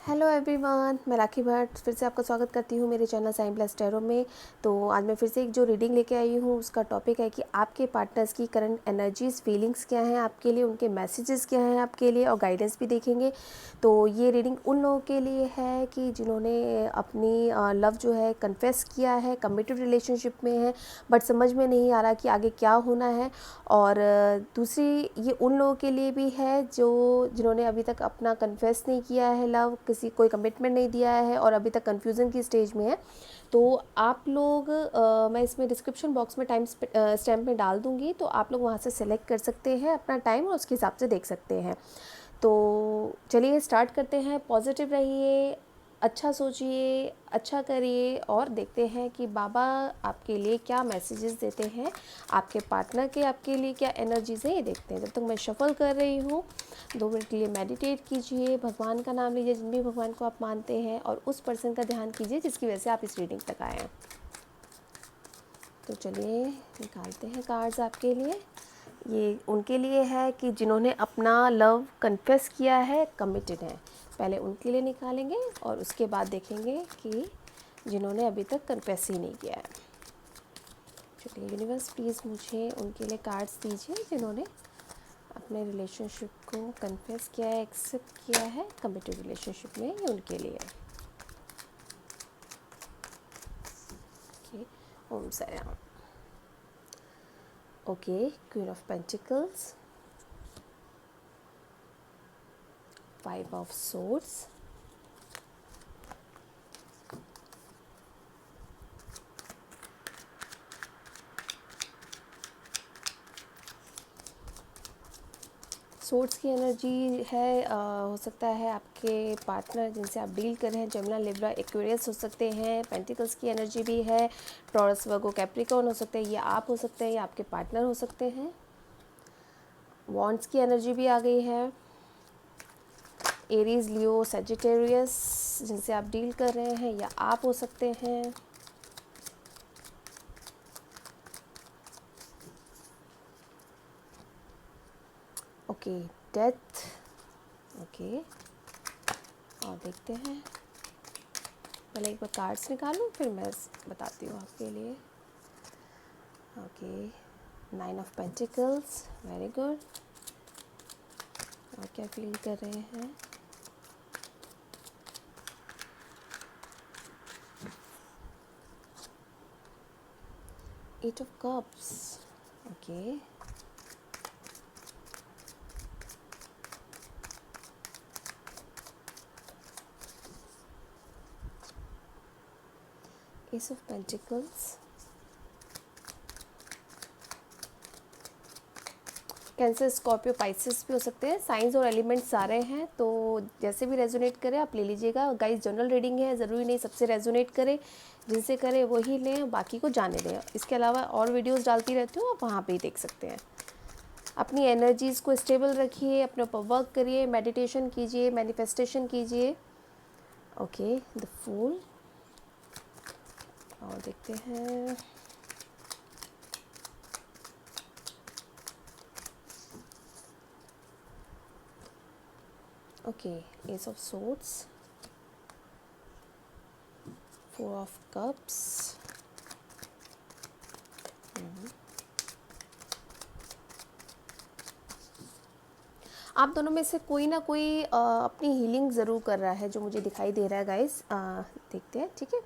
Hello everyone, मैं राखी भट्ट फिर से आपका स्वागत करती हूँ मेरे चैनल साइन प्लस टैरो में। तो आज मैं फिर से एक जो रीडिंग लेके आई हूँ उसका टॉपिक है कि आपके पार्टनर्स की करंट एनर्जीज फीलिंग्स क्या हैं आपके लिए, उनके मैसेजेस क्या हैं आपके लिए, और गाइडेंस भी देखेंगे। तो ये रीडिंग उन लोगों के लिए है कि जिन्होंने अपनी लव जो है कन्फेस किया है, कमिटेड रिलेशनशिप में है, बट समझ में नहीं आ रहा कि आगे क्या होना है। और दूसरी ये उन लोगों के लिए भी है जिन्होंने अभी तक अपना कन्फेस नहीं किया है लव, किसी कोई कमिटमेंट नहीं दिया है और अभी तक कन्फ्यूज़न की स्टेज में है। तो आप लोग मैं इसमें डिस्क्रिप्शन बॉक्स में टाइम स्टैम्प में डाल दूँगी, तो आप लोग वहाँ से सेलेक्ट कर सकते हैं अपना टाइम और उसके हिसाब से देख सकते हैं। तो चलिए स्टार्ट करते हैं। पॉजिटिव रहिए, अच्छा सोचिए, अच्छा करिए और देखते हैं कि बाबा आपके लिए क्या मैसेजेस देते हैं, आपके पार्टनर के आपके लिए क्या एनर्जीज है ये देखते हैं। जब तक मैं शफल कर रही हूँ 2 मिनट के लिए मेडिटेट कीजिए, भगवान का नाम लीजिए जिन भी भगवान को आप मानते हैं, और उस पर्सन का ध्यान कीजिए जिसकी वजह से आप इस रीडिंग तक आए हैं। तो चलिए निकालते हैं कार्ड्स आपके लिए। ये उनके लिए है कि जिन्होंने अपना लव कन्फेस किया है, कमिटेड है। पहले उनके लिए निकालेंगे और उसके बाद देखेंगे कि जिन्होंने अभी तक कन्फेस ही नहीं किया है। चलिए यूनिवर्स प्लीज़ मुझे उनके लिए कार्ड्स दीजिए जिन्होंने अपने रिलेशनशिप को कन्फेस किया है, एक्सेप्ट किया है, कमिटेड रिलेशनशिप में, ये उनके लिए है। Okay, Om Sai Ram. Okay, queen of pentacles, 5 of swords, swords की एनर्जी है। हो सकता है आपके पार्टनर जिनसे आप डील कर रहे हैं जेमिनी, लिब्रा, एक्वेरियस हो सकते हैं। पेंटिकल्स की एनर्जी भी है, टॉरस, वर्गो, कैप्रिकॉर्न हो सकते हैं, ये आप हो सकते हैं या आपके पार्टनर हो सकते हैं। वॉन्ड्स की एनर्जी भी आ गई है, एरीज, लियो, सजिटेरियस जिनसे आप डील कर रहे हैं या आप हो सकते हैं। Okay, death. ओके, और देखते हैं, पहले एक बार कार्ड्स निकालूं फिर मैं बताती हूँ आपके लिए। Okay, 9 of pentacles, very good. और क्या फील कर रहे हैं? Eight of cups. Okay, ace of pentacles. Cancer, Scorpio, Pisces भी हो सकते हैं। साइंस और एलिमेंट्स सारे हैं, तो जैसे भी रेजोनेट करे आप ले लीजिएगा। गाइस जनरल रीडिंग है, ज़रूरी नहीं सबसे रेजोनेट करे, जिनसे करे वही लें, बाकी को जाने दें। इसके अलावा और वीडियोस डालती रहती हूँ, आप वहाँ पे ही देख सकते हैं। अपनी एनर्जीज़ को स्टेबल रखिए, अपने ऊपर वर्क करिए, मेडिटेशन कीजिए, मैनिफेस्टेशन कीजिए। Okay, the fool. और देखते हैं, okay, ace of swords, 4 of cups. आप दोनों में से कोई ना कोई अपनी हीलिंग ज़रूर कर रहा है, जो मुझे दिखाई दे रहा है गाइस। देखते हैं, ठीक है।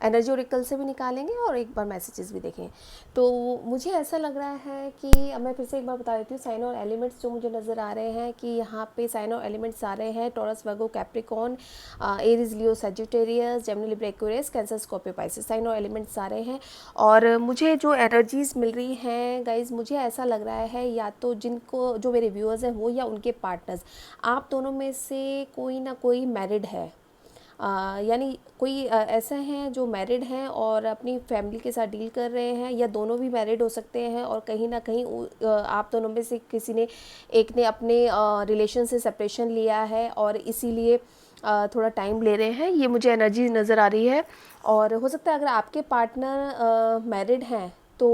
एनर्जी ओरेकल से भी निकालेंगे और एक बार मैसेजेस भी देखें। तो मुझे ऐसा लग रहा है कि अब मैं फिर से एक बार बता देती हूँ साइन और एलिमेंट्स जो मुझे नज़र आ रहे हैं कि यहाँ पे साइन और एलिमेंट्स आ रहे हैं, Taurus, Virgo, Capricorn, Aries, Leo, Sagittarius, Gemini, Libra, Aquarius, Cancer, Scorpio, Pisces, sign और एलिमेंट्स आ रहे हैं। और मुझे जो एनर्जीज़ मिल रही हैं गाइज, मुझे ऐसा लग रहा है या तो जिनको, जो मेरे व्यूअर्स हैं वो या उनके पार्टनर्स, आप दोनों में से कोई ना कोई मैरिड है। यानी कोई ऐसे हैं जो मैरिड हैं और अपनी फैमिली के साथ डील कर रहे हैं, या दोनों भी मैरिड हो सकते हैं और कहीं ना कहीं आप दोनों में से किसी ने, एक ने अपने रिलेशन से सेपरेशन लिया है और इसीलिए थोड़ा टाइम ले रहे हैं, ये मुझे एनर्जी नज़र आ रही है। और हो सकता है अगर आपके पार्टनर मैरिड हैं तो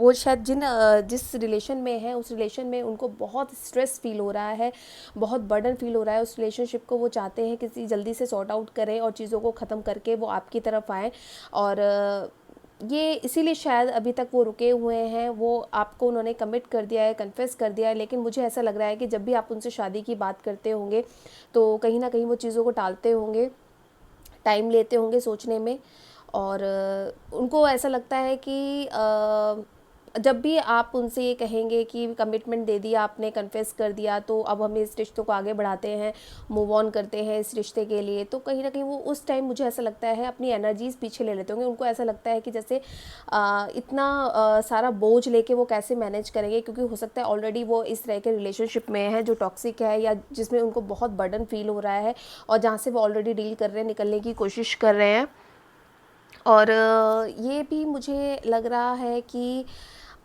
वो शायद जिस रिलेशन में है उस रिलेशन में उनको बहुत स्ट्रेस फील हो रहा है, बहुत बर्डन फील हो रहा है उस रिलेशनशिप को। वो चाहते हैं किसी जल्दी से सॉर्ट आउट करें और चीज़ों को ख़त्म करके वो आपकी तरफ आएँ, और ये इसीलिए शायद अभी तक वो रुके हुए हैं। वो आपको उन्होंने कमिट कर दिया है, कन्फेस कर दिया है, लेकिन मुझे ऐसा लग रहा है कि जब भी आप उनसे शादी की बात करते होंगे तो कहीं ना कहीं वो चीज़ों को टालते होंगे, टाइम लेते होंगे सोचने में। और उनको ऐसा लगता है कि जब भी आप उनसे ये कहेंगे कि कमिटमेंट दे दिया आपने, कन्फेस कर दिया, तो अब हम इस रिश्तों को आगे बढ़ाते हैं, मूव ऑन करते हैं इस रिश्ते के लिए, तो कहीं ना कहीं वो उस टाइम मुझे ऐसा लगता है अपनी एनर्जीज़ पीछे ले लेते होंगे। उनको ऐसा लगता है कि जैसे इतना सारा बोझ लेके वो कैसे मैनेज करेंगे, क्योंकि हो सकता है ऑलरेडी वो इस तरह के रिलेशनशिप में है जो टॉक्सिक है या जिसमें उनको बहुत बर्डन फील हो रहा है, और जहाँ से वो ऑलरेडी डील कर रहे हैं, निकलने की कोशिश कर रहे हैं। और ये भी मुझे लग रहा है कि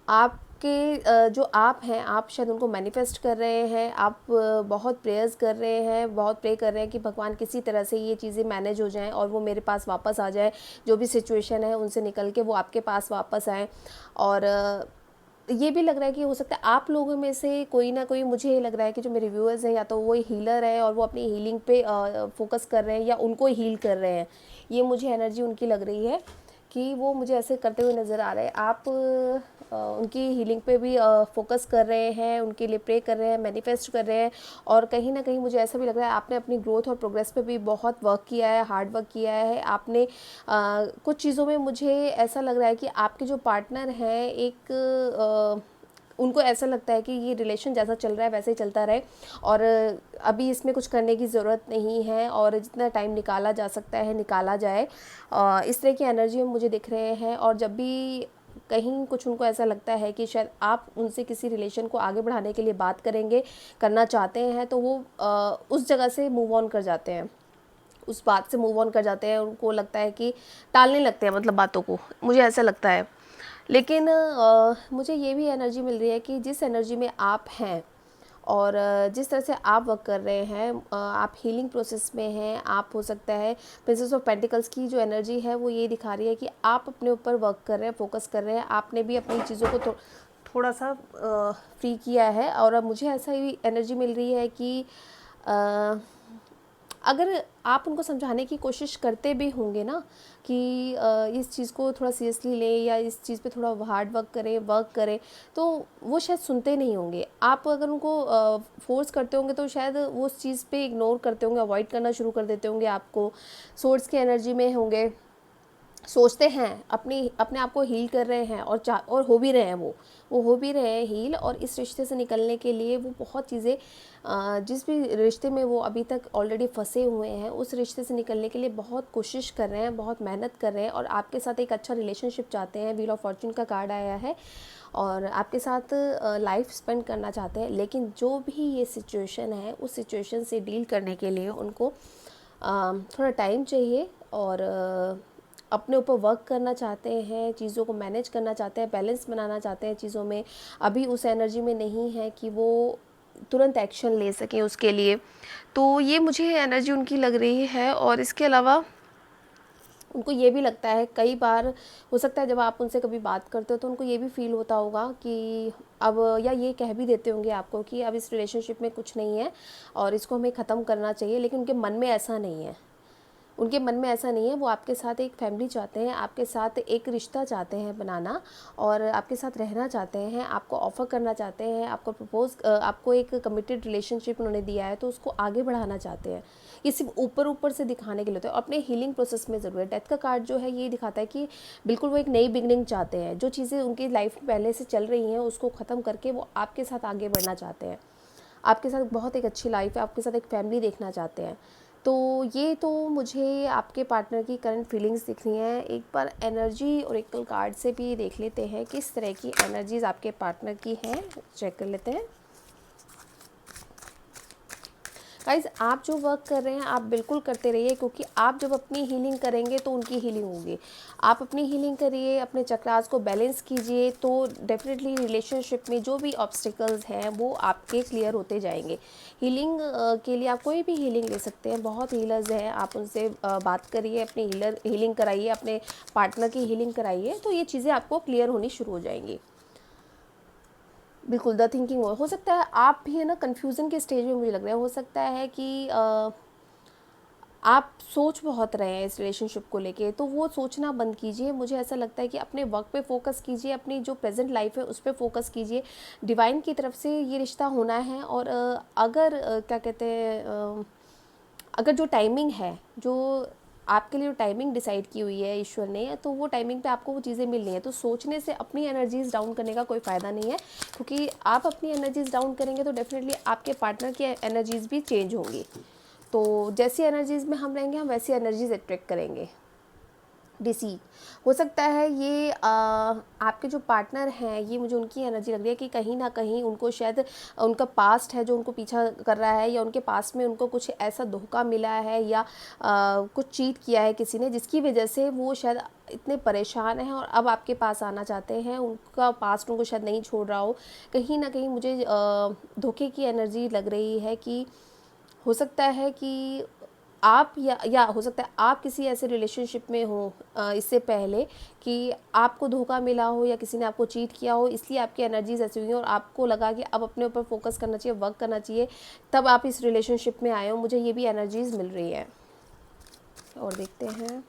आपके जो आप हैं, आप शायद उनको मैनिफेस्ट कर रहे हैं, आप बहुत प्रेयर्स कर रहे हैं, बहुत प्रे कर रहे हैं कि भगवान किसी तरह से ये चीज़ें मैनेज हो जाएं और वो मेरे पास वापस आ जाए, जो भी सिचुएशन है उनसे निकल के वो आपके पास वापस आएँ। और ये भी लग रहा है कि हो सकता है आप लोगों में से कोई ना कोई, मुझे ये लग रहा है कि जो मेरे व्यूअर्स हैं या तो वो हीलर है और वो अपनी हीलिंग पे फोकस कर रहे हैं या उनको हील कर रहे हैं। ये मुझे एनर्जी उनकी लग रही है कि वो मुझे ऐसे करते हुए नज़र आ रहे हैं। आप उनकी हीलिंग पे भी फोकस कर रहे हैं, उनके लिए प्रे कर रहे हैं, मैनिफेस्ट कर रहे हैं, और कहीं ना कहीं मुझे ऐसा भी लग रहा है आपने अपनी ग्रोथ और प्रोग्रेस पे भी बहुत वर्क किया है, हार्ड वर्क किया है आपने। कुछ चीज़ों में मुझे ऐसा लग रहा है कि आपके जो पार्टनर हैं उनको ऐसा लगता है कि ये रिलेशन जैसा चल रहा है वैसे ही चलता रहे, और अभी इसमें कुछ करने की ज़रूरत नहीं है, और जितना टाइम निकाला जा सकता है निकाला जाए। इस तरह की एनर्जी मुझे दिख रहे हैं। और जब भी कहीं कुछ उनको ऐसा लगता है कि शायद आप उनसे किसी रिलेशन को आगे बढ़ाने के लिए बात करेंगे, करना चाहते हैं, तो वो उस जगह से मूव ऑन कर जाते हैं, उस बात से मूव ऑन कर जाते हैं। उनको लगता है कि टालने लगते हैं मतलब बातों को, मुझे ऐसा लगता है। लेकिन मुझे ये भी एनर्जी मिल रही है कि जिस एनर्जी में आप हैं और जिस तरह से आप वर्क कर रहे हैं, आप हीलिंग प्रोसेस में हैं, आप हो सकता है प्रिंसेस ऑफ पेंटिकल्स की जो एनर्जी है वो ये दिखा रही है कि आप अपने ऊपर वर्क कर रहे हैं, फोकस कर रहे हैं, आपने भी अपनी चीज़ों को थोड़ा सा फ्री किया है। और अब मुझे ऐसा ही एनर्जी मिल रही है कि अगर आप उनको समझाने की कोशिश करते भी होंगे ना कि इस चीज़ को थोड़ा सीरियसली लें या इस चीज़ पे थोड़ा हार्ड वर्क करें, तो वो शायद सुनते नहीं होंगे। आप अगर उनको फोर्स करते होंगे तो शायद वो उस चीज़ पे इग्नोर करते होंगे, अवॉइड करना शुरू कर देते होंगे आपको, सोर्स की एनर्जी में होंगे, सोचते हैं अपने आप को हील कर रहे हैं, और हो भी रहे हैं, वो हो भी रहे हैं हील। और इस रिश्ते से निकलने के लिए वो बहुत चीज़ें, जिस भी रिश्ते में वो अभी तक ऑलरेडी फंसे हुए हैं उस रिश्ते से निकलने के लिए बहुत कोशिश कर रहे हैं, बहुत मेहनत कर रहे हैं, और आपके साथ एक अच्छा रिलेशनशिप चाहते हैं। व्हील ऑफ फॉर्चून का कार्ड आया है, और आपके साथ लाइफ स्पेंड करना चाहते हैं। लेकिन जो भी ये सिचुएशन है उस सिचुएशन से डील करने के लिए उनको थोड़ा टाइम चाहिए, और अपने ऊपर वर्क करना चाहते हैं, चीज़ों को मैनेज करना चाहते हैं, बैलेंस बनाना चाहते हैं चीज़ों में। अभी उस एनर्जी में नहीं है कि वो तुरंत एक्शन ले सकें उसके लिए। तो ये मुझे एनर्जी उनकी लग रही है। और इसके अलावा उनको ये भी लगता है, कई बार हो सकता है जब आप उनसे कभी बात करते हो तो उनको ये भी फील होता होगा कि अब, या ये कह भी देते होंगे आपको कि अब इस रिलेशनशिप में कुछ नहीं है और इसको हमें ख़त्म करना चाहिए, लेकिन उनके मन में ऐसा नहीं है। उनके मन में ऐसा नहीं है। वो आपके साथ एक फैमिली चाहते हैं, आपके साथ एक रिश्ता चाहते हैं बनाना, और आपके साथ रहना चाहते हैं, आपको ऑफ़र करना चाहते हैं, आपको एक कमिटेड रिलेशनशिप उन्होंने दिया है तो उसको आगे बढ़ाना चाहते हैं। ये सिर्फ ऊपर ऊपर से दिखाने के लिए होता है, अपने हीलिंग प्रोसेस में ज़रूर है। डेथ का कार्ड जो है ये दिखाता है कि बिल्कुल वो एक नई बिगनिंग चाहते हैं, जो चीज़ें उनकी लाइफ में पहले से चल रही हैं उसको ख़त्म करके वो आपके साथ आगे बढ़ना चाहते हैं, आपके साथ बहुत एक अच्छी लाइफ है, आपके साथ एक फैमिली देखना चाहते हैं। तो ये तो मुझे आपके पार्टनर की करंट फीलिंग्स दिख रही हैं। एक बार एनर्जी ओरेकल कार्ड से भी देख लेते हैं किस तरह की एनर्जीज आपके पार्टनर की हैं, चेक कर लेते हैं। गाइज आप जो वर्क कर रहे हैं आप बिल्कुल करते रहिए, क्योंकि आप जब अपनी हीलिंग करेंगे तो उनकी हीलिंग होगी। आप अपनी हीलिंग करिए, अपने चक्रास को बैलेंस कीजिए, तो डेफिनेटली रिलेशनशिप में जो भी ऑब्स्टिकल्स हैं वो आपके क्लियर होते जाएंगे। हीलिंग के लिए आप कोई भी हीलिंग ले सकते हैं, बहुत हीलर्स हैं, आप उनसे बात करिए, अपनी हीलिंग कराइए, अपने पार्टनर की हीलिंग कराइए, तो ये चीज़ें आपको क्लियर होनी शुरू हो जाएंगी। बिल्कुल द थिंकिंग हो सकता है आप भी है ना कन्फ्यूज़न के स्टेज में, मुझे लग रहा है हो सकता है कि आप सोच बहुत रहे हैं इस रिलेशनशिप को लेके, तो वो सोचना बंद कीजिए। मुझे ऐसा लगता है कि अपने वर्क पे फोकस कीजिए, अपनी जो प्रेजेंट लाइफ है उस पर फोकस कीजिए। डिवाइन की तरफ से ये रिश्ता होना है, और अगर क्या कहते हैं, अगर जो टाइमिंग है, जो आपके लिए जो टाइमिंग डिसाइड की हुई है ईश्वर ने, तो वो टाइमिंग पे आपको वो चीज़ें मिल रही हैं, तो सोचने से अपनी एनर्जीज़ डाउन करने का कोई फ़ायदा नहीं है, क्योंकि आप अपनी एनर्जीज़ डाउन करेंगे तो डेफिनेटली आपके पार्टनर की एनर्जीज़ भी चेंज होंगी। तो जैसी एनर्जीज़ में हम रहेंगे हम वैसी एनर्जीज अट्रैक्ट करेंगे। डिसीव हो सकता है ये आपके जो पार्टनर हैं, ये मुझे उनकी एनर्जी लग रही है कि कहीं ना कहीं उनको शायद उनका पास्ट है जो उनको पीछा कर रहा है, या उनके पास्ट में उनको कुछ ऐसा धोखा मिला है, या कुछ चीट किया है किसी ने, जिसकी वजह से वो शायद इतने परेशान हैं और अब आपके पास आना चाहते हैं। उनका पास्ट उनको शायद नहीं छोड़ रहा हो, कहीं ना कहीं मुझे धोखे की एनर्जी लग रही है कि हो सकता है कि आप या हो सकता है आप किसी ऐसे रिलेशनशिप में हो इससे पहले कि आपको धोखा मिला हो या किसी ने आपको चीट किया हो, इसलिए आपकी एनर्जीज ऐसी हुई हैं और आपको लगा कि अब अपने ऊपर फोकस करना चाहिए, वर्क करना चाहिए, तब आप इस रिलेशनशिप में आए हो। मुझे ये भी एनर्जीज मिल रही है। और देखते हैं,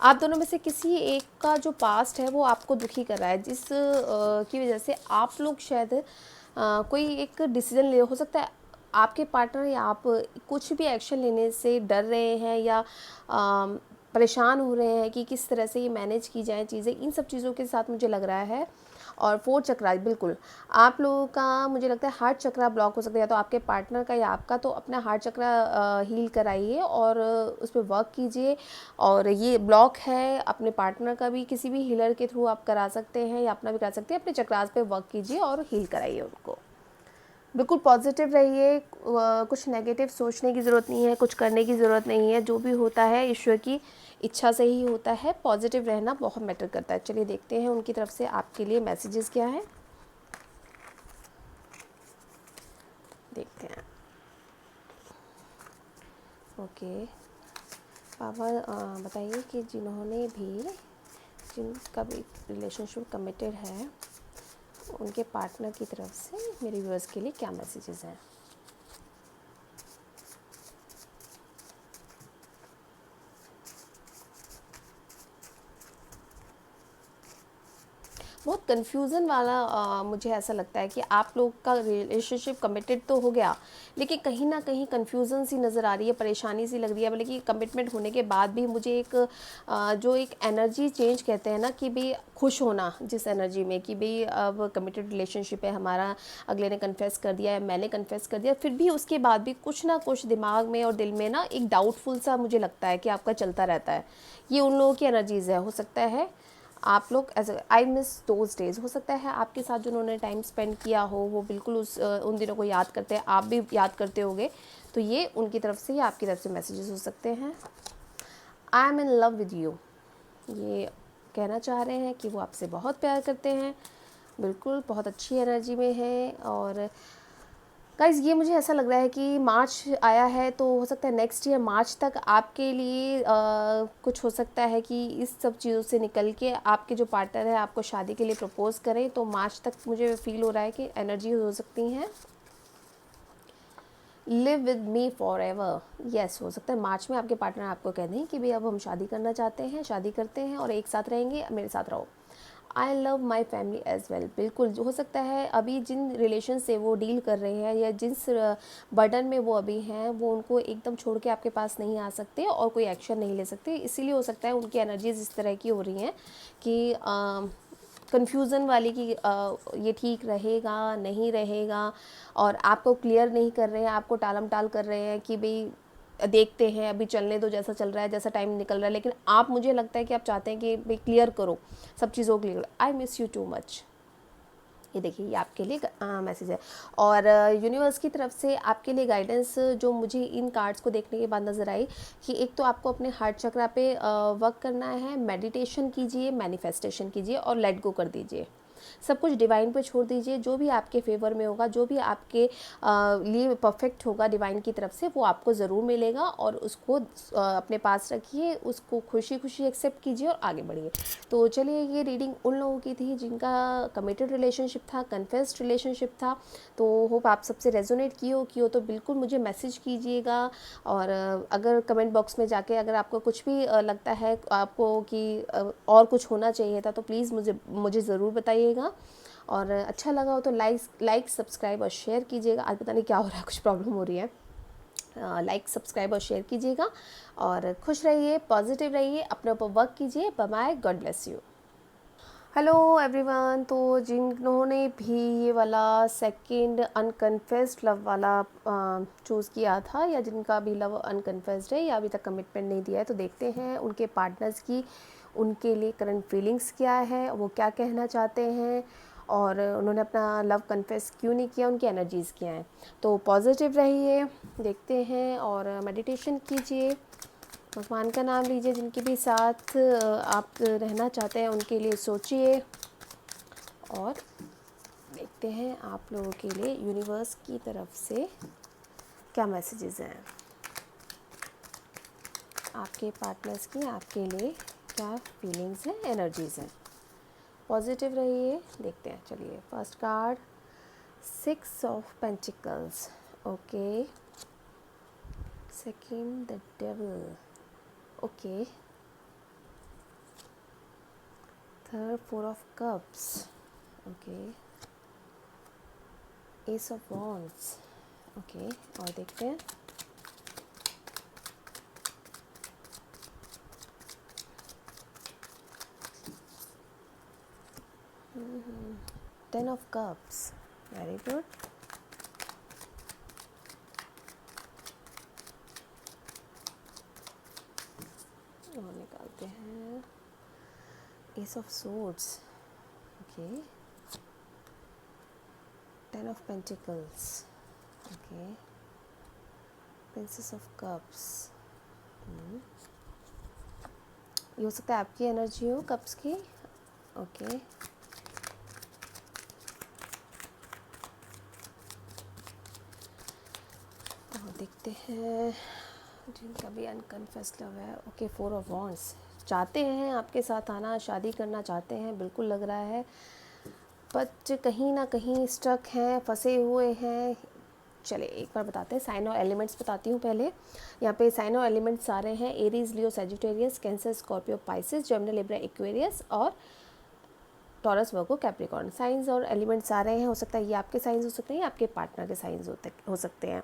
आप दोनों में से किसी एक का जो पास्ट है वो आपको दुखी कर रहा है, जिस की वजह से आप लोग शायद कोई एक डिसीजन ले, हो सकता है आपके पार्टनर या आप कुछ भी एक्शन लेने से डर रहे हैं, या परेशान हो रहे हैं कि किस तरह से ये मैनेज की जाए चीज़ें, इन सब चीज़ों के साथ मुझे लग रहा है। और 4 चक्रा, बिल्कुल आप लोगों का मुझे लगता है हार्ट चक्रा ब्लॉक हो सकता है, या तो आपके पार्टनर का या आपका, तो अपना हार्ट चक्रा हील कराइए और उस पर वर्क कीजिए। और ये ब्लॉक है अपने पार्टनर का भी किसी भी हीलर के थ्रू आप करा सकते हैं, या अपना भी करा सकते हैं, अपने चक्रास पे वर्क कीजिए और हील कराइए उनको। बिल्कुल पॉजिटिव रहिए, कुछ नेगेटिव सोचने की ज़रूरत नहीं है, कुछ करने की ज़रूरत नहीं है, जो भी होता है ईश्वर की इच्छा से ही होता है। पॉजिटिव रहना बहुत मैटर करता है। चलिए देखते हैं उनकी तरफ से आपके लिए मैसेजेस क्या हैं, देखते हैं। ओके पापा, बताइए कि जिन्होंने भी जिनका भी रिलेशनशिप कमिटेड है उनके पार्टनर की तरफ से मेरे व्यूअर्स के लिए क्या मैसेजेस हैं। बहुत कन्फ्यूज़न वाला मुझे ऐसा लगता है कि आप लोग का रिलेशनशिप कमिटेड तो हो गया, लेकिन कहीं ना कहीं कन्फ्यूज़न सी नज़र आ रही है, परेशानी सी लग रही है। मतलब कि कमिटमेंट होने के बाद भी मुझे एक जो एक एनर्जी चेंज कहते हैं ना, कि भाई खुश होना जिस एनर्जी में, कि भाई अब कमिटेड रिलेशनशिप है हमारा, अगले ने कन्फेस कर दिया है, मैंने कन्फेस कर दिया, फिर भी उसके बाद भी कुछ ना कुछ दिमाग में और दिल में ना एक डाउटफुल सा मुझे लगता है कि आपका चलता रहता है। ये उन लोगों की एनर्जीज़ है। हो सकता है आप लोग as I miss those days, हो सकता है आपके साथ जो उन्होंने टाइम स्पेंड किया हो वो बिल्कुल उन दिनों को याद करते हैं, आप भी याद करते होगे, तो ये उनकी तरफ से या आपकी तरफ से मैसेजेस हो सकते हैं। I am in love with you, ये कहना चाह रहे हैं कि वो आपसे बहुत प्यार करते हैं, बिल्कुल बहुत अच्छी एनर्जी में है। और गाइज ये मुझे ऐसा लग रहा है कि मार्च आया है, तो हो सकता है नेक्स्ट ईयर मार्च तक आपके लिए कुछ हो सकता है कि इस सब चीज़ों से निकल के आपके जो पार्टनर है आपको शादी के लिए प्रपोज करें, तो मार्च तक मुझे फील हो रहा है कि एनर्जी हो सकती हैं। Live with me for ever, yes हो सकता है मार्च में आपके पार्टनर आपको कह दें कि भाई अब हम शादी करना चाहते हैं, शादी करते हैं और एक साथ रहेंगे, मेरे साथ रहो। I love my family as well, बिल्कुल जो हो सकता है अभी जिन रिलेशन से वो डील कर रहे हैं या जिस बर्डन में वो अभी हैं, वो उनको एकदम छोड़ के आपके पास नहीं आ सकते और कोई एक्शन नहीं ले सकते, इसीलिए हो सकता है उनकी एनर्जीज इस तरह की हो रही हैं कि कन्फ्यूज़न वाली कि ये ठीक रहेगा नहीं रहेगा, और आपको क्लियर नहीं कर रहे हैं, आपको टालम टाल कर रहे हैं कि भाई देखते हैं अभी चलने दो, जैसा चल रहा है, जैसा टाइम निकल रहा है, लेकिन आप मुझे लगता है कि आप चाहते हैं कि भाई क्लियर करो सब चीज़ों को, clear. I miss you too much, ये देखिए, ये आपके लिए मैसेज है। और यूनिवर्स की तरफ से आपके लिए गाइडेंस जो मुझे इन कार्ड्स को देखने के बाद नज़र आई कि एक तो आपको अपने हार्ट चक्रा पे वर्क करना है, मेडिटेशन कीजिए, मैनिफेस्टेशन कीजिए और लेट गो कर दीजिए। सब कुछ डिवाइन पे छोड़ दीजिए। जो भी आपके फेवर में होगा, जो भी आपके लिए परफेक्ट होगा डिवाइन की तरफ से, वो आपको ज़रूर मिलेगा। और उसको अपने पास रखिए, उसको खुशी खुशी एक्सेप्ट कीजिए और आगे बढ़िए। तो चलिए, ये रीडिंग उन लोगों की थी जिनका कमिटेड रिलेशनशिप था, कन्फेस्ड रिलेशनशिप था। तो होप आप सबसे रेजोनेट की हो तो बिल्कुल मुझे मैसेज कीजिएगा। और अगर कमेंट बॉक्स में जाके अगर आपको कुछ भी लगता है आपको कि और कुछ होना चाहिए था, तो प्लीज़ मुझे ज़रूर बताइएगा। और अच्छा लगा हो तो लाइक सब्सक्राइब और शेयर कीजिएगा। आज पता नहीं क्या हो रहा है, कुछ प्रॉब्लम हो रही है। लाइक सब्सक्राइब और शेयर कीजिएगा और खुश रहिए, पॉजिटिव रहिए, अपने ऊपर वर्क कीजिए। Bye bye, God bless you. Hello everyone. तो जिन्होंने भी ये वाला सेकंड अनकन्फेस्ड लव वाला चूज़ किया था, या जिनका भी लव अनकन्फेस्ड है या अभी तक कमिटमेंट नहीं दिया है, तो देखते हैं उनके पार्टनर्स की उनके लिए करंट फीलिंग्स क्या है, वो क्या कहना चाहते हैं और उन्होंने अपना लव कन्फेस क्यों नहीं किया, उनकी एनर्जीज़ क्या हैं। तो पॉजिटिव रहिए, देखते हैं और मेडिटेशन कीजिए, भगवान का नाम लीजिए। जिनके भी साथ आप रहना चाहते हैं उनके लिए सोचिए और देखते हैं आप लोगों के लिए यूनिवर्स की तरफ से क्या मैसेजेस हैं, आपके पार्टनर्स की आपके लिए क्या फीलिंग्स हैं, एनर्जीज़ हैं। पॉजिटिव रहिए, देखते हैं। चलिए, first card 6 of pentacles, okay. Second the devil, okay. Third 4 of cups, okay. Ace of wands, okay. और देखते हैं ten of cups, very good. और निकालते हैं S of swords, okay. 10 of pentacles, okay. Princess of cups, ये हो सकता है आपकी एनर्जी हो कप्स की, ओके। और देखते हैं जिनका भी अनकन्फेस्ड लव है, ओके। 4 ऑफ वॉन्ड्स, चाहते हैं आपके साथ आना, शादी करना चाहते हैं, बिल्कुल लग रहा है, बट कहीं ना कहीं स्टक हैं, फंसे हुए हैं। चले एक बार बताते हैं, साइन और एलिमेंट्स बताती हूँ पहले। यहाँ पे साइन और एलिमेंट्स सारे हैं Aries, Leo, Sagittarius, Cancer, Scorpio, Pisces, Gemini, Libra, Aquarius और टॉरस, वर्गो, कैप्रिकॉर्न। साइंस और एलिमेंट्स सारे हैं। हो सकता है ये आपके साइंस हो सकते हैं, आपके पार्टनर के साइंस हो सकते हैं।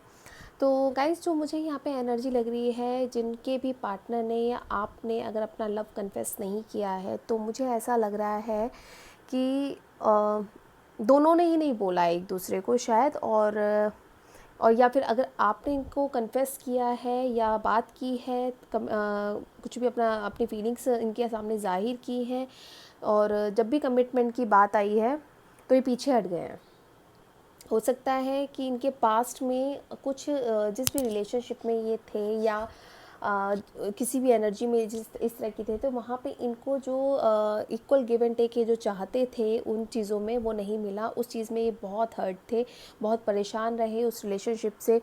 तो गाइस, जो मुझे यहाँ पे एनर्जी लग रही है, जिनके भी पार्टनर ने या आपने अगर अपना लव कन्फेस नहीं किया है, तो मुझे ऐसा लग रहा है कि दोनों ने ही नहीं बोला एक दूसरे को शायद, और या फिर अगर आपने इनको कन्फेस किया है या बात की है, कुछ भी अपनी फीलिंग्स इनके सामने ज़ाहिर की हैं, और जब भी कमिटमेंट की बात आई है तो ये पीछे हट गए हैं। हो सकता है कि इनके पास्ट में कुछ जिस भी रिलेशनशिप में ये थे या किसी भी एनर्जी में जिस इस तरह की थे, तो वहाँ पे इनको जो इक्वल गिव एंड टेक ये जो चाहते थे उन चीज़ों में वो नहीं मिला। उस चीज़ में ये बहुत हर्ट थे, बहुत परेशान रहे उस रिलेशनशिप से।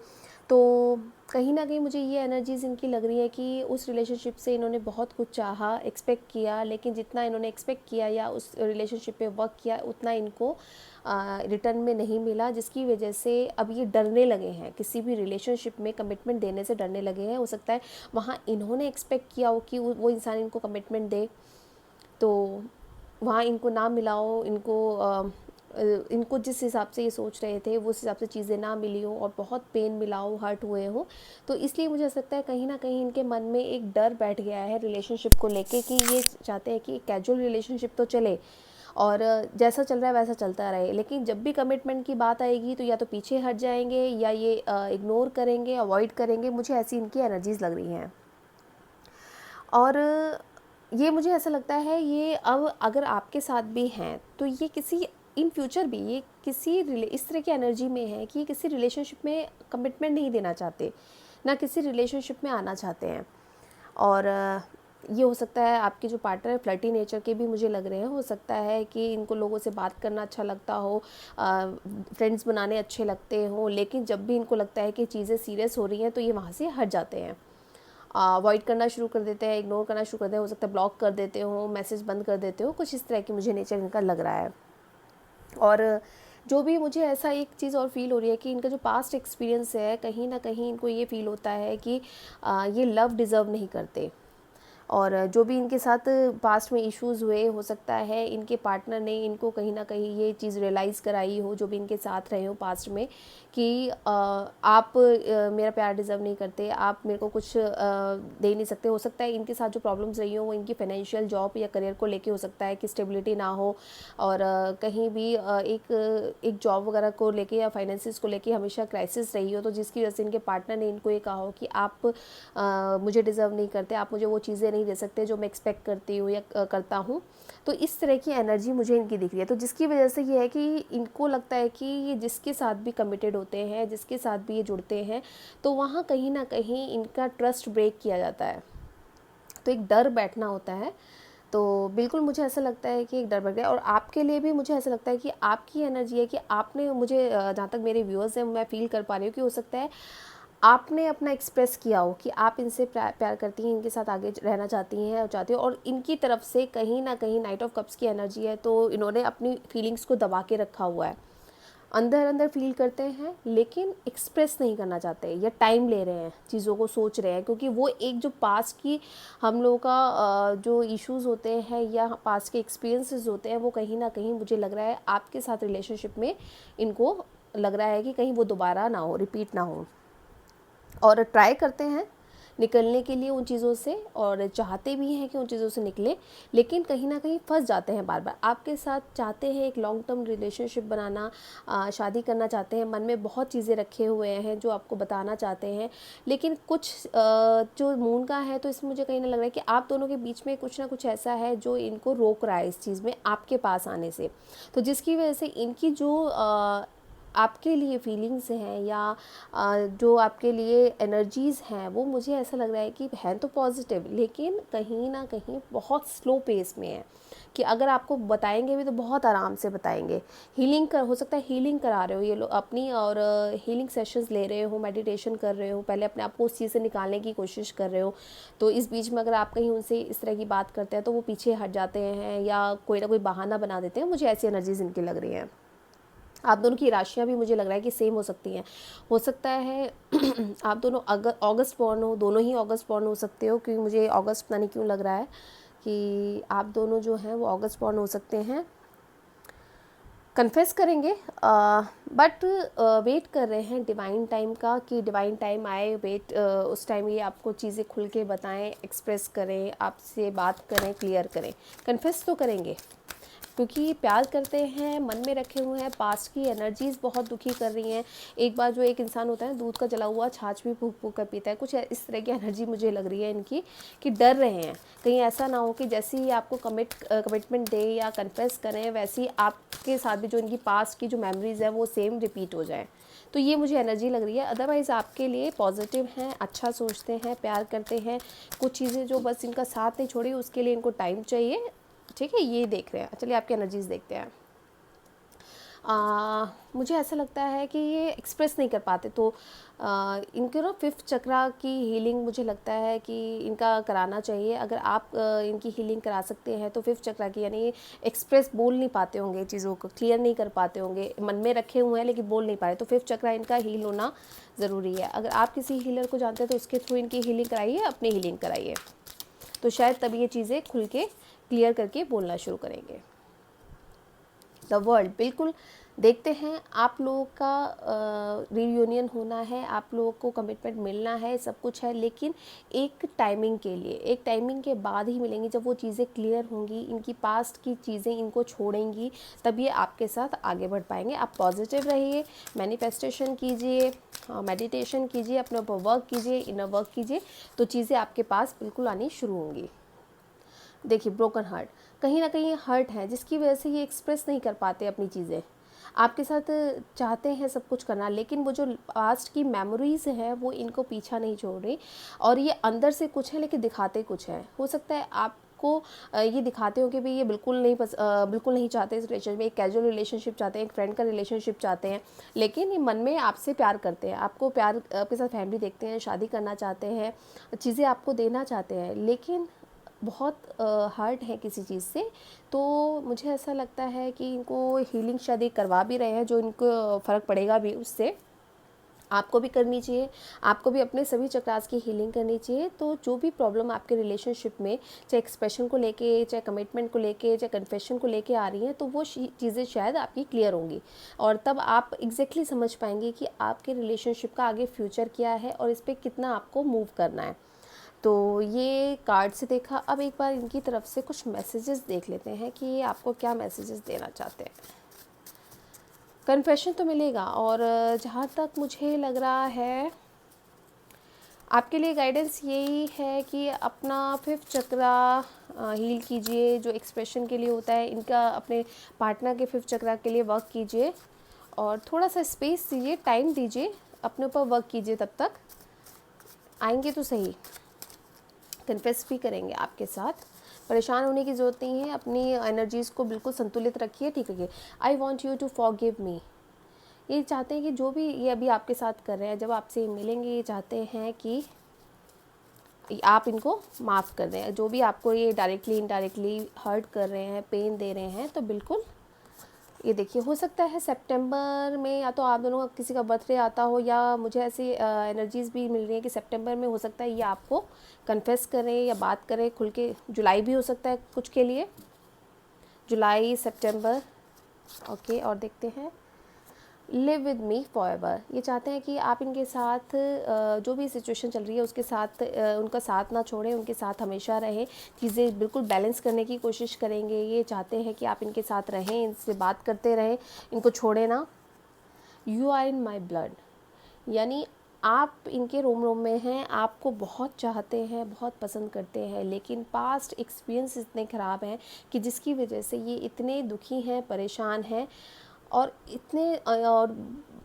तो कहीं ना कहीं मुझे ये एनर्जीज़ इनकी लग रही है कि उस रिलेशनशिप से इन्होंने बहुत कुछ चाहा, एक्सपेक्ट किया, लेकिन जितना इन्होंने एक्सपेक्ट किया या उस रिलेशनशिप पे वर्क किया उतना इनको रिटर्न में नहीं मिला, जिसकी वजह से अब ये डरने लगे हैं, किसी भी रिलेशनशिप में कमिटमेंट देने से डरने लगे हैं। हो सकता है वहाँ इन्होंने एक्सपेक्ट किया हो कि वो इंसान इनको कमिटमेंट दे, तो वहाँ इनको ना मिला हो, इनको जिस हिसाब से ये सोच रहे थे वो उस हिसाब से चीज़ें ना मिली हो और बहुत पेन मिला हो, हर्ट हुए हो। तो इसलिए मुझे लगता है कहीं ना कहीं इनके मन में एक डर बैठ गया है रिलेशनशिप को लेके, कि ये चाहते हैं कि कैजुअल रिलेशनशिप तो चले और जैसा चल रहा है वैसा चलता रहे, लेकिन जब भी कमिटमेंट की बात आएगी तो या तो पीछे हट जाएंगे या ये इग्नोर करेंगे, अवॉइड करेंगे। मुझे ऐसी इनकी एनर्जीज़ लग रही हैं। और ये मुझे ऐसा लगता है ये अब अगर आपके साथ भी हैं तो ये किसी इन फ्यूचर भी ये इस तरह की एनर्जी में है कि किसी रिलेशनशिप में कमिटमेंट नहीं देना चाहते, ना किसी रिलेशनशिप में आना चाहते हैं। और ये हो सकता है आपके जो पार्टनर है फ्लर्टी नेचर के भी मुझे लग रहे हैं। हो सकता है कि इनको लोगों से बात करना अच्छा लगता हो, फ्रेंड्स बनाने अच्छे लगते हों, लेकिन जब भी इनको लगता है कि चीज़ें सीरियस हो रही हैं तो ये वहाँ से हट जाते हैं, अवॉइड करना शुरू कर देते हैं, इग्नोर करना शुरू कर देते हैं। हो सकता है ब्लॉक कर देते हो, मैसेज बंद कर देते हो, कुछ इस तरह की मुझे नेचर इनका लग रहा है। और जो भी मुझे ऐसा एक चीज़ और फील हो रही है कि इनका जो पास्ट एक्सपीरियंस है, कहीं ना कहीं इनको ये फील होता है कि ये लव डिज़र्व नहीं करते। और जो भी इनके साथ पास्ट में इश्यूज़ हुए, हो सकता है इनके पार्टनर ने इनको कहीं ना कहीं ये चीज़ रियलाइज़ कराई हो, जो भी इनके साथ रहे हो पास्ट में, कि आप मेरा प्यार डिज़र्व नहीं करते, आप मेरे को कुछ दे नहीं सकते। हो सकता है इनके साथ जो प्रॉब्लम्स रही हो वो इनकी फाइनेंशियल, जॉब या करियर को लेके हो सकता है कि स्टेबिलिटी ना हो, और कहीं भी एक जॉब वगैरह को लेके या फाइनेंसिस को लेके हमेशा क्राइसिस रही हो, तो जिसकी वजह से इनके पार्टनर ने इनको ये कहा हो कि आप मुझे डिज़र्व नहीं करते, आप मुझे वो चीज़ें नहीं दे सकते जो मैं एक्सपेक्ट करती हूँ या करता हूँ। तो इस तरह की एनर्जी मुझे इनकी दिख रही है। तो जिसकी वजह से ये है कि इनको लगता है कि ये जिसके साथ भी कमिटेड होते हैं, जिसके साथ भी ये जुड़ते हैं, तो वहाँ कहीं ना कहीं इनका ट्रस्ट ब्रेक किया जाता है, तो एक डर बैठना होता है। तो बिल्कुल मुझे ऐसा लगता है कि एक डर बैठ गया। और आपके लिए भी मुझे ऐसा लगता है कि आपकी एनर्जी है कि आपने, मुझे जहाँ तक मेरे व्यूअर्स हैं मैं फ़ील कर पा रही हूँ कि हो सकता है आपने अपना एक्सप्रेस किया हो कि आप इनसे प्यार करती हैं, इनके साथ आगे रहना चाहती हैं और चाहती हो, और इनकी तरफ से कहीं ना कहीं नाइट ऑफ कप्स की एनर्जी है, तो इन्होंने अपनी फीलिंग्स को दबा के रखा हुआ है, अंदर अंदर फील करते हैं लेकिन एक्सप्रेस नहीं करना चाहते, या टाइम ले रहे हैं, चीज़ों को सोच रहे हैं, क्योंकि वो एक जो पास्ट की हम लोगों का जो इश्यूज़ होते हैं या पास्ट के एक्सपीरियंसेस होते हैं, वो कहीं ना कहीं मुझे लग रहा है आपके साथ रिलेशनशिप में इनको लग रहा है कि कहीं वो दोबारा ना हो, रिपीट ना हो, और ट्राई करते हैं निकलने के लिए उन चीज़ों से, और चाहते भी हैं कि उन चीज़ों से निकले, लेकिन कहीं ना कहीं फंस जाते हैं बार बार। आपके साथ चाहते हैं एक लॉन्ग टर्म रिलेशनशिप बनाना, शादी करना चाहते हैं, मन में बहुत चीज़ें रखे हुए हैं जो आपको बताना चाहते हैं, लेकिन कुछ जो मून का है, तो इसमें मुझे कहीं ना लग रहा है कि आप दोनों के बीच में कुछ ना कुछ ऐसा है जो इनको रोक रहा है इस चीज़ में आपके पास आने से। तो जिसकी वजह से इनकी जो आपके लिए फीलिंग्स हैं या जो आपके लिए एनर्जीज़ हैं, वो मुझे ऐसा लग रहा है कि हैं तो पॉजिटिव, लेकिन कहीं ना कहीं बहुत स्लो पेस में है, कि अगर आपको बताएंगे भी तो बहुत आराम से बताएंगे। हो सकता है हीलिंग करा रहे हो ये लोग अपनी, और हीलिंग सेशंस ले रहे हो, मेडिटेशन कर रहे हो, पहले अपने आप को उस चीज़ से निकालने की कोशिश कर रहे हो। तो इस बीच में अगर आप कहीं उनसे इस तरह की बात करते हैं तो वो पीछे हट जाते हैं या कोई ना कोई बहाना बना देते हैं। मुझे ऐसी एनर्जीज इनकी लग रही हैं। आप दोनों की राशियाँ भी मुझे लग रहा है कि सेम हो सकती हैं। हो सकता है आप दोनों अगर अगस्त बॉर्न हो, दोनों ही अगस्त बॉर्न हो सकते हो, क्योंकि मुझे अगस्त पता नहीं क्यों लग रहा है कि आप दोनों जो हैं वो अगस्त बॉर्न हो सकते हैं। कन्फेस करेंगे, बट वेट कर रहे हैं डिवाइन टाइम का, कि डिवाइन टाइम आए, उस टाइम ये आपको चीज़ें खुल के बताएं, एक्सप्रेस करें, आपसे बात करें, क्लियर करें। कन्फेस तो करेंगे क्योंकि प्यार करते हैं, मन में रखे हुए हैं, पास्ट की एनर्जीज़ बहुत दुखी कर रही हैं। एक बार जो एक इंसान होता है दूध का जला हुआ छाछ भी फूंक फूंक कर पीता है, कुछ इस तरह की एनर्जी मुझे लग रही है इनकी, कि डर रहे हैं कहीं ऐसा ना हो कि जैसे ही आपको कमिटमेंट दे या कन्फेस करें, वैसे ही आपके साथ भी जो इनकी पास्ट की जो मेमोरीज़ है वो सेम रिपीट हो जाए। तो ये मुझे एनर्जी लग रही है। अदरवाइज़ आपके लिए पॉजिटिव हैं, अच्छा सोचते हैं, प्यार करते हैं। कुछ चीज़ें जो बस इनका साथ नहीं छोड़ी, उसके लिए इनको टाइम चाहिए। ठीक है, ये देख रहे हैं। चलिए आपकी एनर्जीज देखते हैं। मुझे ऐसा लगता है कि ये एक्सप्रेस नहीं कर पाते, तो इनको ना 5th चक्रा की हीलिंग मुझे लगता है कि इनका कराना चाहिए। अगर आप इनकी हीलिंग करा सकते हैं तो 5th चक्रा की, यानी एक्सप्रेस बोल नहीं पाते होंगे, चीज़ों को क्लियर नहीं कर पाते होंगे, मन में रखे हुए हैं लेकिन बोल नहीं पा रहे, तो 5th चक्रा इनका हील होना ज़रूरी है। अगर आप किसी हीलर को जानते हैं तो उसके थ्रू इनकी हीलिंग कराइए, अपनी हीलिंग कराइए, तो शायद तभी ये चीज़ें खुल के क्लियर करके बोलना शुरू करेंगे। द वर्ल्ड, बिल्कुल देखते हैं। आप लोगों का रियूनियन होना है, आप लोगों को कमिटमेंट मिलना है, सब कुछ है, लेकिन एक टाइमिंग के लिए, एक टाइमिंग के बाद ही मिलेंगी, जब वो चीज़ें क्लियर होंगी, इनकी पास्ट की चीज़ें इनको छोड़ेंगी, तब ये आपके साथ आगे बढ़ पाएंगे। आप पॉजिटिव रहिए, मैनिफेस्टेशन कीजिए, मेडिटेशन कीजिए, अपने ऊपर वर्क कीजिए, इनर वर्क कीजिए, तो चीज़ें आपके पास बिल्कुल आनी शुरू होंगी। देखिए ब्रोकन हार्ट, कहीं ना कहीं हर्ट है जिसकी वजह से ये एक्सप्रेस नहीं कर पाते अपनी चीज़ें। आपके साथ चाहते हैं सब कुछ करना, लेकिन वो जो पास्ट की मेमोरीज़ है वो इनको पीछा नहीं छोड़ रही, और ये अंदर से कुछ है लेकिन दिखाते कुछ है। हो सकता है आपको ये दिखाते हो कि भाई ये बिल्कुल नहीं चाहते इस रिलेशनशिप में, एक कैजुअल रिलेशनशिप चाहते हैं, एक फ्रेंड का रिलेशनशिप चाहते हैं, लेकिन ये मन में आपसे प्यार करते हैं, आपको प्यार, आपके साथ फैमिली देखते हैं, शादी करना चाहते हैं, चीज़ें आपको देना चाहते हैं, लेकिन बहुत हर्ट है किसी चीज़ से। तो मुझे ऐसा लगता है कि इनको हीलिंग शायद ये करवा भी रहे हैं, जो इनको फ़र्क पड़ेगा भी उससे। आपको भी करनी चाहिए, आपको भी अपने सभी चक्रास की हीलिंग करनी चाहिए। तो जो भी प्रॉब्लम आपके रिलेशनशिप में, चाहे एक्सप्रेशन को लेके, चाहे कमिटमेंट को लेके, चाहे कन्फेशन को लेके आ रही हैं, तो वो चीज़ें शायद आपकी क्लियर होंगी, और तब आप एग्जैक्टली समझ पाएंगे कि आपके रिलेशनशिप का आगे फ्यूचर क्या है और इस पर कितना आपको मूव करना है। तो ये कार्ड से देखा। अब एक बार इनकी तरफ से कुछ मैसेजेस देख लेते हैं कि ये आपको क्या मैसेजेस देना चाहते हैं। कन्फेशन तो मिलेगा, और जहाँ तक मुझे लग रहा है आपके लिए गाइडेंस यही है कि अपना 5th चक्रा हील कीजिए, जो एक्सप्रेशन के लिए होता है। इनका अपने पार्टनर के 5th चक्रा के लिए वर्क कीजिए, और थोड़ा सा स्पेस दीजिए, टाइम दीजिए, अपने ऊपर वर्क कीजिए। तब तक आएंगे तो सही, कन्फेस भी करेंगे आपके साथ। परेशान होने की ज़रूरत नहीं है, अपनी एनर्जीज़ को बिल्कुल संतुलित रखिए, ठीक है। I want you to forgive me, ये चाहते हैं कि जो भी ये अभी आपके साथ कर रहे हैं, जब आपसे मिलेंगे, ये चाहते हैं कि आप इनको माफ़ कर दें। जो भी आपको ये डायरेक्टली इनडायरेक्टली हर्ट कर रहे हैं, पेन दे रहे हैं, तो बिल्कुल ये देखिए, हो सकता है सितंबर में या तो आप दोनों का किसी का बर्थडे आता हो, या मुझे ऐसी एनर्जीज़ भी मिल रही है कि सितंबर में हो सकता है ये आपको कन्फेस करें या बात करें खुल के। जुलाई भी हो सकता है कुछ के लिए, जुलाई सितंबर, ओके। और देखते हैं, लिव विद मी फॉरएवर, ये चाहते हैं कि आप इनके साथ जो भी सिचुएशन चल रही है उसके साथ उनका साथ ना छोड़ें, उनके साथ हमेशा रहें, चीज़ें बिल्कुल बैलेंस करने की कोशिश करेंगे। ये चाहते हैं कि आप इनके साथ रहें, इनसे बात करते रहें, इनको छोड़ें ना। You are in my blood, यानी आप इनके रोम रोम में हैं, आपको बहुत चाहते हैं, बहुत पसंद करते हैं, लेकिन पास्ट एक्सपीरियंस इतने ख़राब हैं कि जिसकी वजह से ये इतने दुखी हैं, परेशान हैं, और इतने और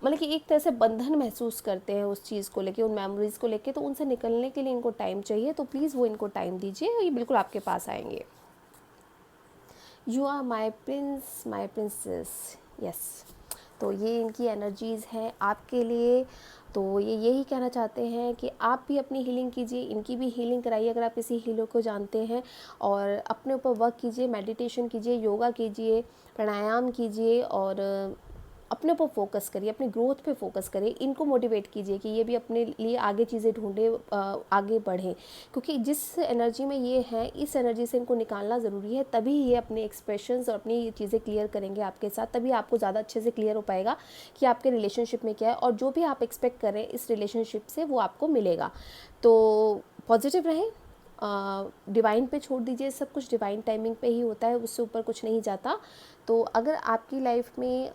मतलब कि एक तरह से बंधन महसूस करते हैं उस चीज़ को लेके, उन मेमोरीज़ को लेके। तो उनसे निकलने के लिए इनको टाइम चाहिए, तो प्लीज़ वो इनको टाइम दीजिए, ये बिल्कुल आपके पास आएंगे। You are my prince, my princess, yes. तो ये इनकी एनर्जीज़ हैं आपके लिए। तो ये यही कहना चाहते हैं कि आप भी अपनी हीलिंग कीजिए, इनकी भी हीलिंग कराइए अगर आप किसी हीलर को जानते हैं, और अपने ऊपर वर्क कीजिए, मेडिटेशन कीजिए, योगा कीजिए, प्राणायाम कीजिए, और अपने ऊपर फोकस करिए, अपनी ग्रोथ पे फोकस करिए। इनको मोटिवेट कीजिए कि ये भी अपने लिए आगे चीज़ें ढूंढे, आगे बढ़ें, क्योंकि जिस एनर्जी में ये हैं, इस एनर्जी से इनको निकालना ज़रूरी है। तभी ये अपने एक्सप्रेशंस और अपनी चीज़ें क्लियर करेंगे आपके साथ, तभी आपको ज़्यादा अच्छे से क्लियर हो पाएगा कि आपके रिलेशनशिप में क्या है, और जो भी आप एक्सपेक्ट करें इस रिलेशनशिप से वो आपको मिलेगा। तो पॉजिटिव रहें, डिवाइन पे छोड़ दीजिए, सब कुछ डिवाइन टाइमिंग पे ही होता है, उससे ऊपर कुछ नहीं जाता। तो अगर आपकी लाइफ में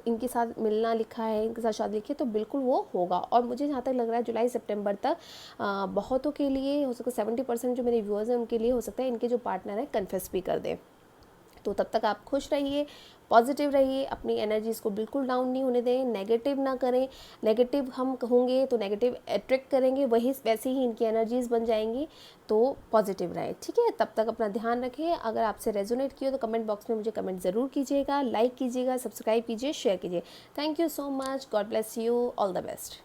इनके साथ मिलना लिखा है, इनके साथ शादी लिखी है, तो बिल्कुल वो होगा। और मुझे जहाँ तक लग रहा है जुलाई सितंबर तक बहुतों के लिए हो सकता है, 70% जो मेरे व्यूअर्स हैं उनके लिए हो सकता है इनके जो पार्टनर हैं कन्फेस भी कर दें। तो तब तक आप खुश रहिए, पॉजिटिव रहिए, अपनी एनर्जीज़ को बिल्कुल डाउन नहीं होने दें, नेगेटिव ना करें। नेगेटिव हम होंगे तो नेगेटिव अट्रैक्ट करेंगे, वही वैसे ही इनकी एनर्जीज़ बन जाएंगी। तो पॉजिटिव रहें, ठीक है। तब तक अपना ध्यान रखें। अगर आपसे रेजोनेट किया तो कमेंट बॉक्स में मुझे कमेंट ज़रूर कीजिएगा, लाइक कीजिएगा, सब्सक्राइब कीजिए, शेयर कीजिए। Thank you so much, God bless you, all the best.